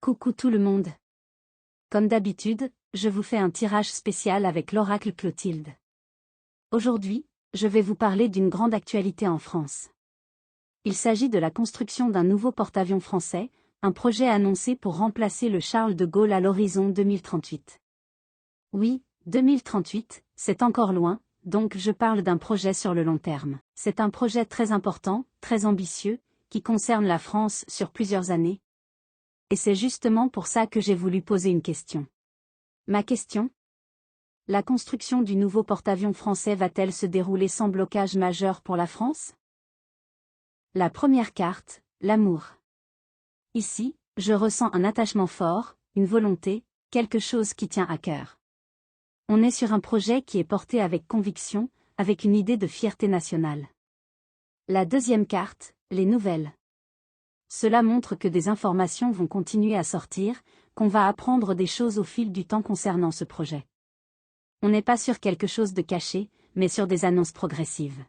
Coucou tout le monde. Comme d'habitude, je vous fais un tirage spécial avec l'oracle Clotilde. Aujourd'hui, je vais vous parler d'une grande actualité en France. Il s'agit de la construction d'un nouveau porte-avions français, un projet annoncé pour remplacer le Charles de Gaulle à l'horizon 2038. Oui, 2038, c'est encore loin, donc je parle d'un projet sur le long terme. C'est un projet très important, très ambitieux, qui concerne la France sur plusieurs années. Et c'est justement pour ça que j'ai voulu poser une question. Ma question ? La construction du nouveau porte-avions français va-t-elle se dérouler sans blocage majeur pour la France ? La première carte, l'amour. Ici, je ressens un attachement fort, une volonté, quelque chose qui tient à cœur. On est sur un projet qui est porté avec conviction, avec une idée de fierté nationale. La deuxième carte, les nouvelles. Cela montre que des informations vont continuer à sortir, qu'on va apprendre des choses au fil du temps concernant ce projet. On n'est pas sur quelque chose de caché, mais sur des annonces progressives.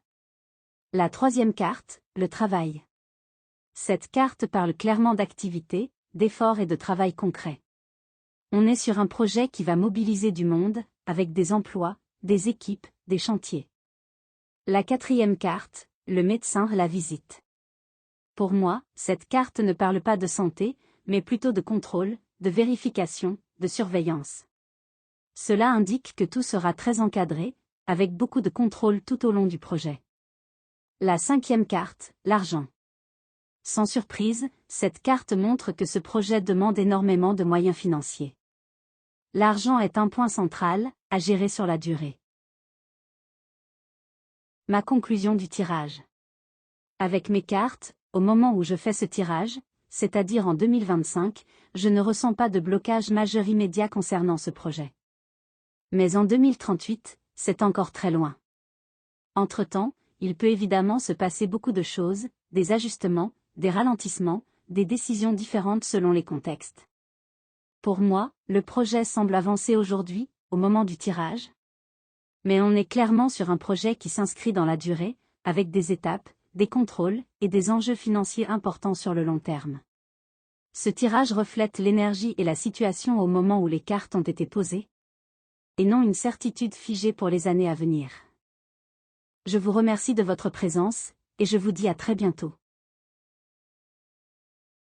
La troisième carte, le travail. Cette carte parle clairement d'activité, d'efforts et de travail concret. On est sur un projet qui va mobiliser du monde, avec des emplois, des équipes, des chantiers. La quatrième carte, le médecin, la visite. Pour moi, cette carte ne parle pas de santé, mais plutôt de contrôle, de vérification, de surveillance. Cela indique que tout sera très encadré, avec beaucoup de contrôle tout au long du projet. La cinquième carte, l'argent. Sans surprise, cette carte montre que ce projet demande énormément de moyens financiers. L'argent est un point central, à gérer sur la durée. Ma conclusion du tirage. Avec mes cartes, au moment où je fais ce tirage, c'est-à-dire en 2025, je ne ressens pas de blocage majeur immédiat concernant ce projet. Mais en 2038, c'est encore très loin. Entre-temps, il peut évidemment se passer beaucoup de choses, des ajustements, des ralentissements, des décisions différentes selon les contextes. Pour moi, le projet semble avancer aujourd'hui, au moment du tirage. Mais on est clairement sur un projet qui s'inscrit dans la durée, avec des étapes, des contrôles, et des enjeux financiers importants sur le long terme. Ce tirage reflète l'énergie et la situation au moment où les cartes ont été posées, et non une certitude figée pour les années à venir. Je vous remercie de votre présence, et je vous dis à très bientôt.